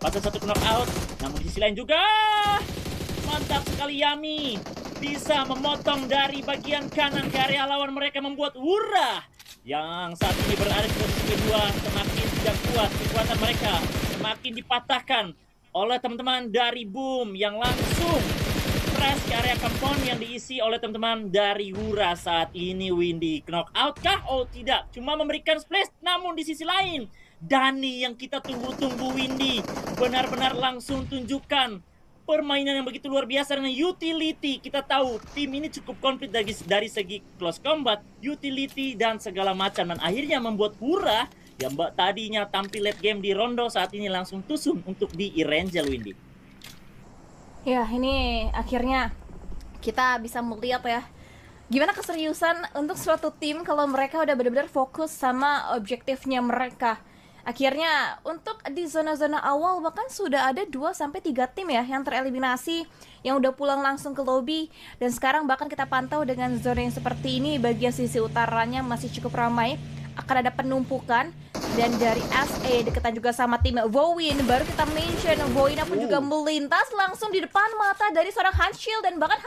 mendapatkan satu knockout. Namun di sisi lain juga mantap sekali Yami. Bisa memotong dari bagian kanan ke area lawan mereka, membuat Wura yang saat ini berada di posisi kedua semakin tidak kuat. Kekuatan mereka semakin dipatahkan oleh teman-teman dari Boom yang langsung press ke area compound yang diisi oleh teman-teman dari Wura saat ini. Windy knockout kah? Oh tidak, cuma memberikan splash. Namun di sisi lain Dani yang kita tunggu-tunggu Windy benar-benar langsung tunjukkan permainan yang begitu luar biasa dengan utility. Kita tahu tim ini cukup komplit dari segi close combat, utility dan segala macam, dan akhirnya membuat Wura yang tadinya tampil late game di Rondo saat ini langsung tusuk untuk di Erangel. Windy. Ya, ini akhirnya kita bisa melihat ya gimana keseriusan untuk suatu tim kalau mereka udah benar-benar fokus sama objektifnya mereka. Akhirnya untuk di zona-zona awal bahkan sudah ada 2-3 tim ya yang tereliminasi, yang udah pulang langsung ke lobby. Dan sekarang bahkan kita pantau dengan zona yang seperti ini, bagian sisi utaranya masih cukup ramai, akan ada penumpukan. Dan dari SA deketan juga sama tim Vowin, baru kita mention Vowin pun juga melintas langsung di depan mata dari seorang Hanshield, dan bahkan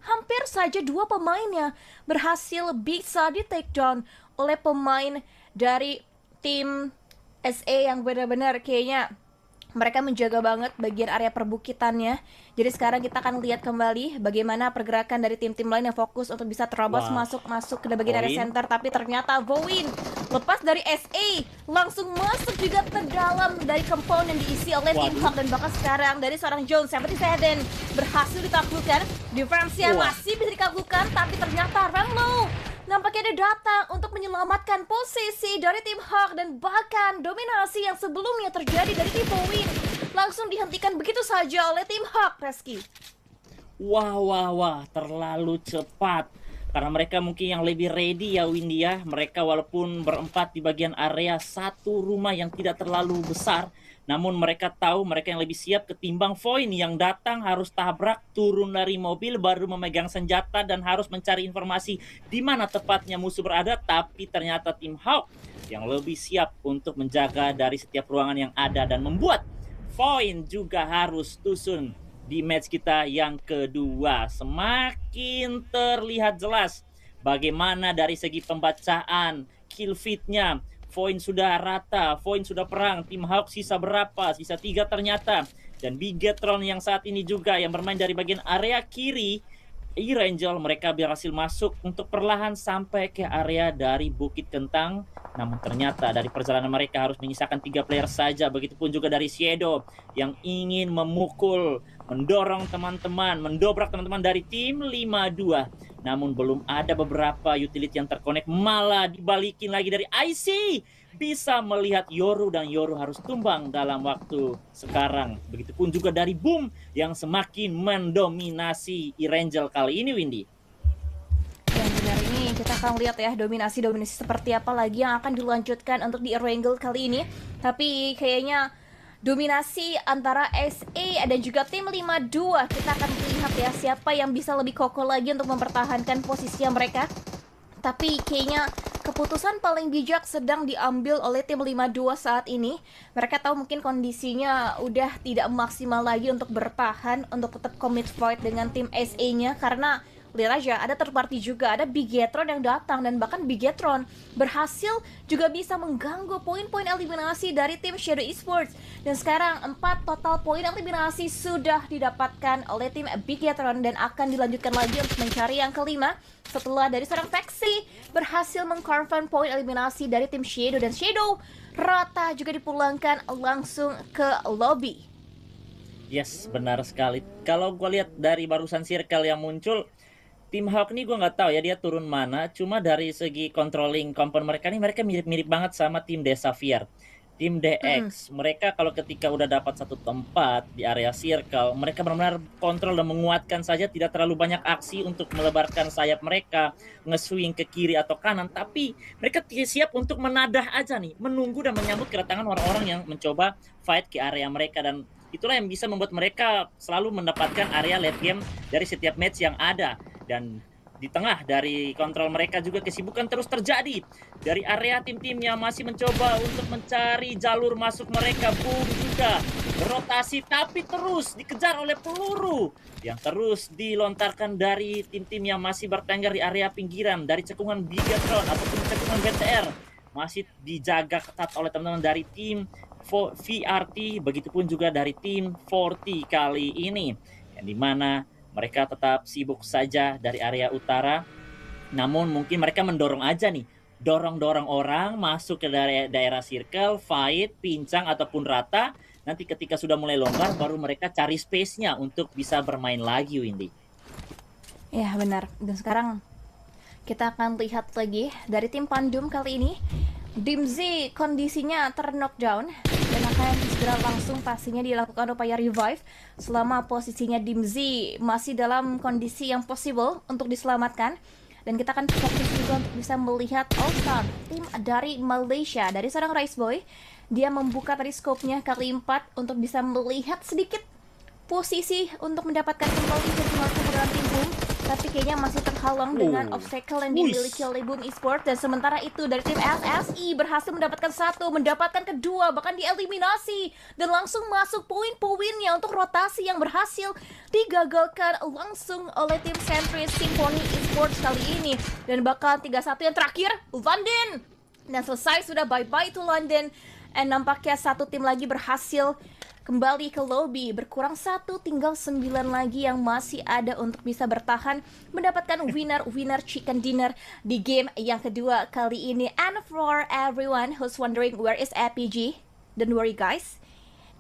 hampir saja 2 pemainnya berhasil bisa di take down oleh pemain dari tim SA yang benar-benar kayaknya mereka menjaga banget bagian area perbukitannya. Jadi sekarang kita akan lihat kembali bagaimana pergerakan dari tim-tim lain yang fokus untuk bisa terobos masuk ke bagian area center. Tapi ternyata Vowin lepas dari SA langsung masuk juga ke dalam dari compound yang diisi oleh tim Hawk. Dan bahkan sekarang dari seorang Jones 77 berhasil ditaklukkan. Defense-nya masih bisa ditaklukkan, tapi ternyata Ranlo nampaknya dia datang untuk menyelamatkan posisi dari tim Hawk, dan bahkan dominasi yang sebelumnya terjadi dari tim Vowin langsung dihentikan begitu saja oleh tim Hawk, Reski. Wah, terlalu cepat. Karena mereka mungkin yang lebih ready ya, Windy ya. Mereka walaupun berempat di bagian area satu rumah yang tidak terlalu besar, namun mereka tahu mereka yang lebih siap ketimbang Voin yang datang harus tabrak, turun dari mobil, baru memegang senjata dan harus mencari informasi di mana tepatnya musuh berada. Tapi ternyata tim Hawk yang lebih siap untuk menjaga dari setiap ruangan yang ada dan membuat Voin juga harus tusun di match kita yang kedua. Semakin terlihat jelas bagaimana dari segi pembacaan kill feed-nya. Voin sudah rata, Voin sudah perang. Tim Hawk sisa berapa? Sisa 3 ternyata. Dan Bigetron yang saat ini juga yang bermain dari bagian area kiri Erangel, mereka berhasil masuk untuk perlahan sampai ke area dari Bukit Kentang. Namun ternyata dari perjalanan mereka harus menyisakan 3 player saja. Begitupun juga dari Shadow yang ingin memukul, mendorong teman-teman, mendobrak teman-teman dari tim 52. Namun belum ada beberapa utility yang terkonek, malah dibalikin lagi dari IC. Bisa melihat Yoru dan Yoru harus tumbang dalam waktu sekarang. Begitupun juga dari Boom yang semakin mendominasi Erangel kali ini, Windy. Dan benar, ini kita akan lihat ya dominasi seperti apa lagi yang akan dilanjutkan untuk di Erangel kali ini. Tapi kayaknya dominasi antara SA dan juga tim 52, kita akan lihat ya siapa yang bisa lebih kokoh lagi untuk mempertahankan posisinya mereka. Tapi kayaknya keputusan paling bijak sedang diambil oleh tim 52 saat ini. Mereka tahu mungkin kondisinya udah tidak maksimal lagi untuk bertahan, untuk tetap commit fight dengan tim SA-nya. Karena lihat aja, ada third party juga, ada Bigetron yang datang, dan bahkan Bigetron berhasil juga bisa mengganggu poin-poin eliminasi dari tim Shadow Esports. Dan sekarang 4 total poin eliminasi sudah didapatkan oleh tim Bigetron dan akan dilanjutkan lagi untuk mencari yang kelima setelah dari seorang faksi berhasil mengconfirm poin eliminasi dari tim Shadow. Dan Shadow rata juga dipulangkan langsung ke lobby. Yes, benar sekali. Kalau gue lihat dari barusan circle yang muncul, tim Hawk nih gue nggak tahu ya dia turun mana. Cuma dari segi controlling compound mereka nih, mereka mirip-mirip banget sama tim Desavier, tim DX. Mereka kalau ketika udah dapat satu tempat di area circle, mereka benar-benar kontrol dan menguatkan saja, tidak terlalu banyak aksi untuk melebarkan sayap mereka, nge-swing ke kiri atau kanan. Tapi mereka siap untuk menadah aja nih, menunggu dan menyambut kedatangan orang-orang yang mencoba fight ke area mereka. Dan itulah yang bisa membuat mereka selalu mendapatkan area late game dari setiap match yang ada. Dan Di tengah dari kontrol mereka juga kesibukan terus terjadi. Dari area tim-tim yang masih mencoba untuk mencari jalur masuk mereka. Boom juga berotasi tapi terus dikejar oleh peluru yang terus dilontarkan dari tim-tim yang masih bertengger di area pinggiran. Dari cekungan Bigatron ataupun cekungan BTR masih dijaga ketat oleh teman-teman dari tim VRT, begitupun juga dari tim 40 kali ini, yang dimana mereka tetap sibuk saja dari area utara. Namun mungkin mereka mendorong aja nih, dorong-dorong orang masuk ke daerah circle, fight, pincang ataupun rata. Nanti ketika sudah mulai longgar, baru mereka cari space-nya untuk bisa bermain lagi, Windy. Ya benar. Dan sekarang kita akan lihat lagi dari tim Pandum kali ini. Dimzi kondisinya ter-knockdown dan akan segera langsung pastinya dilakukan upaya revive selama posisinya Dimzi masih dalam kondisi yang possible untuk diselamatkan. Dan kita akan fokus juga untuk bisa melihat All-Star, tim dari Malaysia, dari seorang Rice Boy. Dia membuka tadi scope-nya kali 4 untuk bisa melihat sedikit posisi untuk mendapatkan kembali ke dalam tim Boom, tapi kayaknya masih terhalang dengan obstacle yang dimiliki oleh Boom Esports. Dan sementara itu dari tim SSI berhasil mendapatkan satu, mendapatkan kedua, bahkan dieliminasi dan langsung masuk poin-poinnya untuk rotasi yang berhasil digagalkan langsung oleh tim Century Symphony Esports kali ini. Dan bakal 3-1 yang terakhir London, dan selesai sudah, bye-bye to London. And nampaknya satu tim lagi berhasil kembali ke lobby. Berkurang satu, tinggal 9 lagi yang masih ada untuk bisa bertahan mendapatkan winner chicken dinner di game yang kedua kali ini. And for everyone who's wondering where is APG, don't worry guys,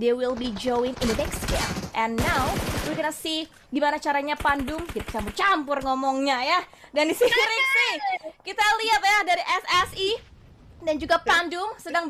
they will be join in the next game. And now we're gonna see gimana caranya Pandum, kita campur-campur ngomongnya ya. Dan di sini Rixi, kita lihat ya dari SSI dan juga Pandum sedang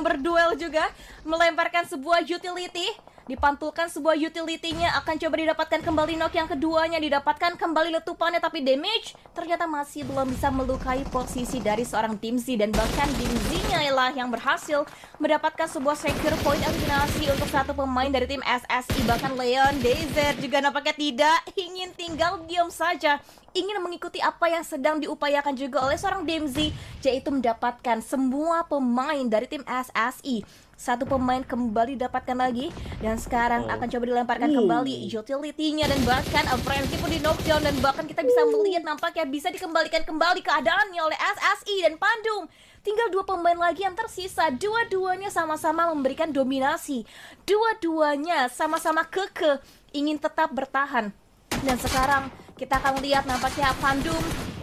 berduel juga, melemparkan sebuah utility, dipantulkan sebuah utility-nya, akan coba didapatkan kembali knock yang keduanya, didapatkan kembali letupannya, tapi damage ternyata masih belum bisa melukai posisi dari seorang Dimzi. Dan bahkan Dimzi-nya lah yang berhasil mendapatkan sebuah secure point eliminasi untuk satu pemain dari tim SSI. Bahkan Leon Desert juga nampaknya tidak ingin tinggal diam saja, ingin mengikuti apa yang sedang diupayakan juga oleh seorang Dimzi, yaitu mendapatkan semua pemain dari tim SSI. Satu pemain kembali didapatkan lagi, dan sekarang akan coba dilemparkan kembali utility-nya, dan bahkan Frenzy pun di knockdown. Dan bahkan kita bisa melihat nampaknya bisa dikembalikan kembali keadaannya oleh SSI dan Pandum. Tinggal 2 pemain lagi yang tersisa. Dua-duanya sama-sama memberikan dominasi, dua-duanya sama-sama kekeh ingin tetap bertahan. Dan sekarang kita akan lihat nampaknya Pandum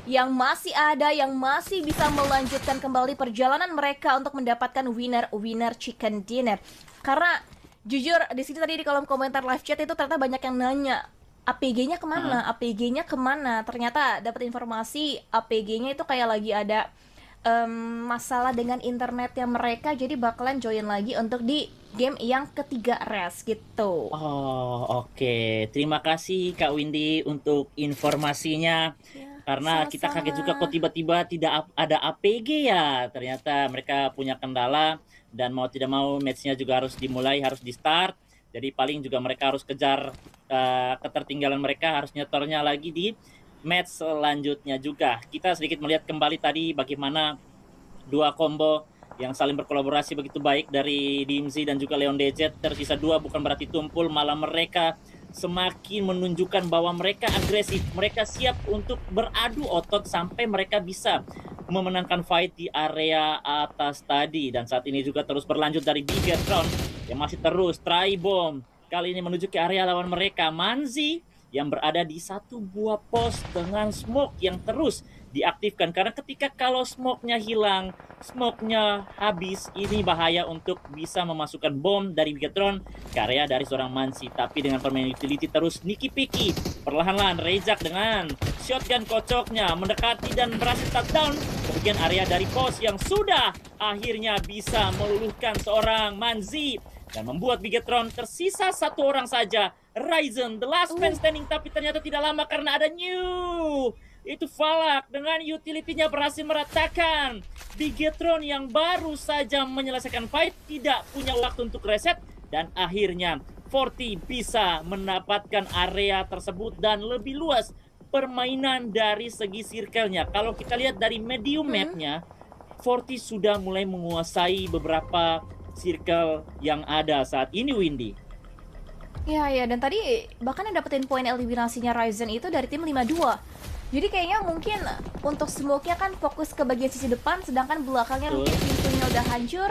yang masih ada, yang masih bisa melanjutkan kembali perjalanan mereka untuk mendapatkan winner chicken dinner. Karena jujur di sini tadi di kolom komentar live chat itu ternyata banyak yang nanya APG-nya kemana, APG-nya kemana. Ternyata dapat informasi APG-nya itu kayak lagi ada masalah dengan internetnya mereka, jadi bakalan join lagi untuk di game yang ketiga res gitu. Oh, oke. Terima kasih Kak Windy untuk informasinya. Karena kita kaget juga kok tiba-tiba tidak ada APG ya. Ternyata mereka punya kendala, dan mau tidak mau matchnya juga harus dimulai, harus di start. Jadi paling juga mereka harus kejar ketertinggalan mereka, harus nyetornya lagi di match selanjutnya juga. Kita sedikit melihat kembali tadi bagaimana dua combo yang saling berkolaborasi begitu baik dari Dimzi dan juga Leon DZ. Tersisa 2 bukan berarti tumpul, malah mereka semakin menunjukkan bahwa mereka agresif, mereka siap untuk beradu otot sampai mereka bisa memenangkan fight di area atas tadi. Dan saat ini juga terus berlanjut dari Bigatron yang masih terus try bomb, kali ini menuju ke area lawan mereka. Manzi yang berada di satu buah pos dengan smoke yang terus diaktifkan, karena ketika kalau smoke-nya hilang, smoke-nya habis, ini bahaya untuk bisa memasukkan bom dari Bigatron ke area dari seorang Manzi. Tapi dengan permainan utility terus Niki Piki, perlahan-lahan Rejak dengan shotgun kocoknya mendekati dan berhasil touchdown ke bagian area dari pos yang sudah akhirnya bisa meluluhkan seorang Manzi dan membuat Bigatron tersisa 1 orang saja, Ryzen, the last man standing. Tapi ternyata tidak lama karena ada New. Itu Falak dengan utility-nya berhasil meratakan Bigatron yang baru saja menyelesaikan fight, tidak punya waktu untuk reset, dan akhirnya 40 bisa mendapatkan area tersebut dan lebih luas. permainan dari segi circle-nya. Kalau kita lihat dari medium map-nya, Forti sudah mulai menguasai beberapa circle yang ada saat ini, Windy. Ya, ya, dan tadi bahkan yang dapetin poin eliminasinya Ryzen itu dari tim 52. Jadi kayaknya mungkin untuk Smoke-nya kan fokus ke bagian sisi depan, sedangkan belakangnya mungkin pintunya udah hancur.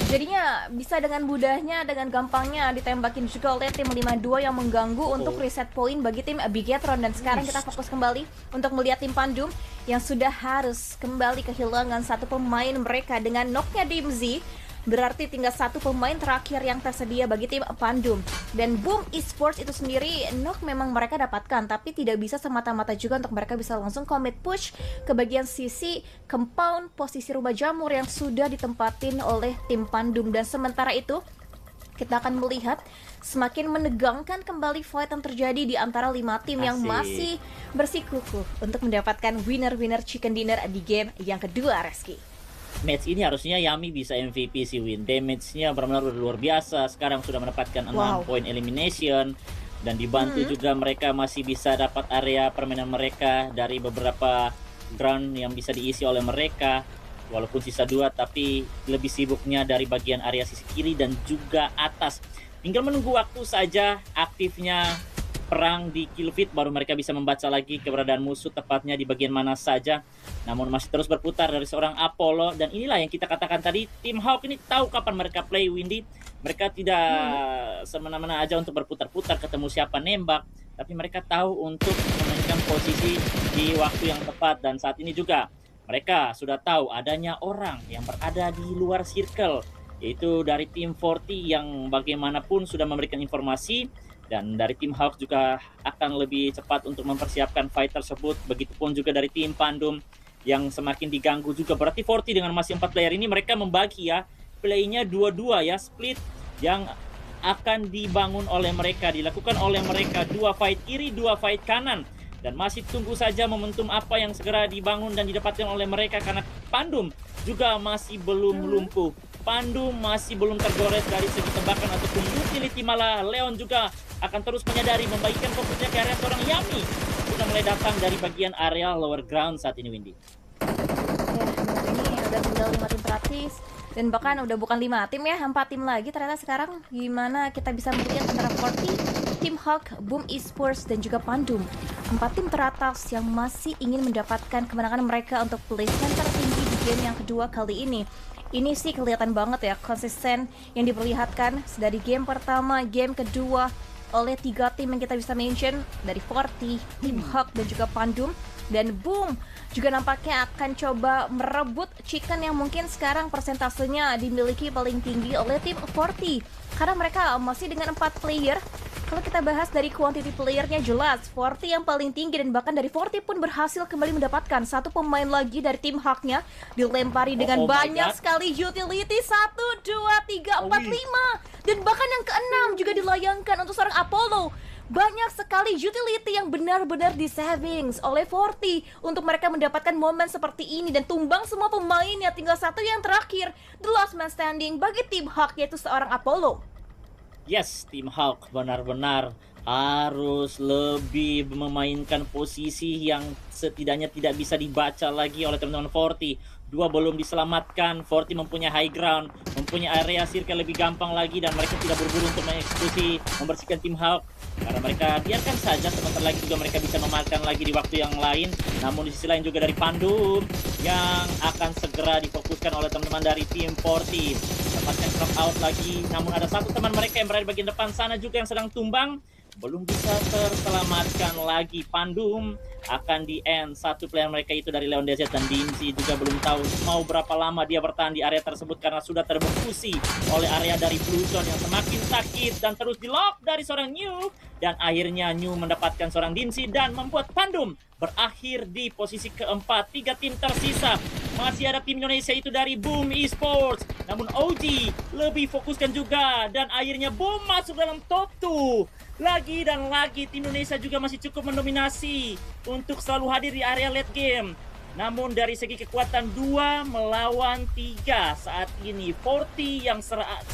Jadinya bisa dengan mudahnya, dengan gampangnya ditembakin juga oleh tim 52 yang mengganggu untuk reset poin bagi tim Bigetron. Dan sekarang kita fokus kembali untuk melihat tim Pandum yang sudah harus kembali kehilangan satu pemain mereka dengan knocknya Dimzy. Berarti tinggal satu pemain terakhir yang tersedia bagi tim Pandum. Dan Boom Esports itu sendiri knock memang mereka dapatkan, tapi tidak bisa semata-mata juga untuk mereka bisa langsung commit push ke bagian sisi compound posisi rumah jamur yang sudah ditempatin oleh tim Pandum. Dan sementara itu kita akan melihat semakin menegangkan kembali fight yang terjadi di antara 5 tim yang masih bersikukuh untuk mendapatkan winner-winner chicken dinner di game yang kedua, Reski. Match ini harusnya Yami bisa MVP sih, Win. Damage-nya benar-benar luar biasa. Sekarang sudah mendapatkan 6 poin elimination. Dan dibantu juga mereka masih bisa dapat area permainan mereka dari beberapa ground yang bisa diisi oleh mereka. Walaupun sisa 2, tapi lebih sibuknya dari bagian area sisi kiri dan juga atas. Tinggal menunggu waktu saja aktifnya perang di Killfeed, baru mereka bisa membaca lagi keberadaan musuh tepatnya di bagian mana saja. Namun masih terus berputar dari seorang Apollo, dan inilah yang kita katakan tadi, tim Hawk ini tahu kapan mereka play, Windy. Mereka tidak semena-mena aja untuk berputar-putar ketemu siapa nembak, tapi mereka tahu untuk memainkan posisi di waktu yang tepat. Dan saat ini juga mereka sudah tahu adanya orang yang berada di luar circle, yaitu dari tim Forti yang bagaimanapun sudah memberikan informasi. Dan dari tim Hawk juga akan lebih cepat untuk mempersiapkan fight tersebut. Begitupun juga dari tim Pandum yang semakin diganggu juga. Berarti Forti dengan masih 4 player ini mereka membagi ya playnya 2-2 ya, split yang akan dibangun oleh mereka, dilakukan oleh mereka, 2 fight kiri, 2 fight kanan. Dan masih tunggu saja momentum apa yang segera dibangun dan didapatkan oleh mereka, karena Pandum juga masih belum lumpuh. Pandum masih belum tergores dari segi tembakan ataupun utility, malah Leon juga akan terus menyadari membaikkan fokusnya ke area seorang Yami. Sudah mulai datang dari bagian area lower ground saat ini, Windy. Ya, ini udah tinggal 5 tim praktis. Dan bahkan udah bukan 5 tim ya, 4 tim lagi ternyata sekarang. Gimana kita bisa melihat antara Forti, tim Hawk, Boom Esports, dan juga Pandum. 4 tim teratas yang masih ingin mendapatkan kemenangan mereka untuk placement tertinggi di game yang kedua kali ini. Ini sih kelihatan banget ya konsisten yang diperlihatkan dari game pertama, game kedua oleh 3 tim yang kita bisa mention, dari Forti, tim Hawk, dan juga Pandum. Dan Boom juga nampaknya akan coba merebut chicken yang mungkin sekarang persentasenya dimiliki paling tinggi oleh tim Forti, karena mereka masih dengan 4 player. Kalau kita bahas dari quantity playernya, jelas Forti yang paling tinggi, dan bahkan dari Forti pun berhasil kembali mendapatkan satu pemain lagi dari tim Hawknya, dilempari dengan banyak sekali utility, 1, 2, 3, 4, 5, dan bahkan yang ke-6 juga dilayangkan untuk seorang Apollo. Banyak sekali utility yang benar-benar di savings oleh Forti untuk mereka mendapatkan momen seperti ini, dan tumbang semua pemainnya, tinggal satu yang terakhir, the last man standing bagi tim Hawk, yaitu seorang Apollo. Yes, tim Hawk benar-benar harus lebih memainkan posisi yang setidaknya tidak bisa dibaca lagi oleh teman-teman Forti. 2 belum diselamatkan, Forti mempunyai high ground, mempunyai area circle lebih gampang lagi, dan mereka tidak berburu untuk mengeksekusi, membersihkan tim Hawk. Karena mereka biarkan saja, sebentar lagi juga mereka bisa memakan lagi di waktu yang lain. Namun di sisi lain juga dari Pandum yang akan segera difokuskan oleh teman-teman dari tim Forti. Dapatkan knock out lagi, namun ada satu teman mereka yang berada di bagian depan sana juga yang sedang tumbang, belum bisa terselamatkan lagi. Pandum akan di end satu player mereka itu dari Leon Desert, dan Dimzy juga belum tahu mau berapa lama dia bertahan di area tersebut karena sudah terbungkusi oleh area dari Blue Zone yang semakin sakit dan terus di lock dari seorang New. Dan akhirnya New mendapatkan seorang Dimzy dan membuat Pandum berakhir di posisi keempat. 3 tim tersisa. Masih ada tim Indonesia itu dari Boom Esports, namun OG lebih fokuskan juga, dan akhirnya Boom masuk dalam top 2. Lagi dan lagi tim Indonesia juga masih cukup mendominasi untuk selalu hadir di area late game. Namun dari segi kekuatan 2 melawan 3 saat ini, Forti yang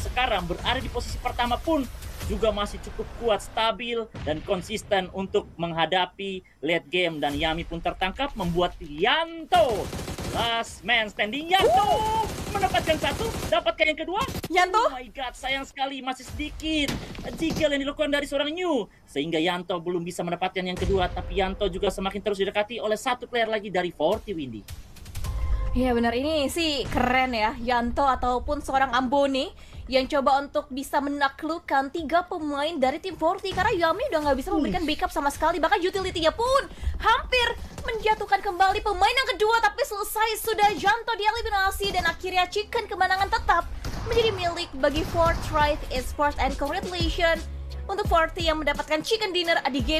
sekarang berada di posisi pertama pun juga masih cukup kuat, stabil, dan konsisten untuk menghadapi late game. Dan Yami pun tertangkap, membuat Yanto last man standing. Yanto mendapatkan satu, dapatkah yang kedua? Yanto? Oh my god, sayang sekali masih sedikit jiggle yang dilakukan dari seorang New, sehingga Yanto belum bisa mendapatkan yang kedua. Tapi Yanto juga semakin terus didekati oleh satu player lagi dari Forty Windy. Iya benar, ini sih keren ya, Yanto ataupun seorang Amboni yang coba untuk bisa menaklukkan 3 pemain dari tim Forty, karena Yami udah nggak bisa memberikan backup sama sekali. Bahkan utility-nya pun hampir menjatuhkan kembali pemain yang kedua, tapi selesai sudah Yanto dieliminasi. Dan akhirnya Chicken kemenangan tetap menjadi milik bagi Fortnite Esports. And congratulations untuk Forty yang mendapatkan Chicken Dinner di game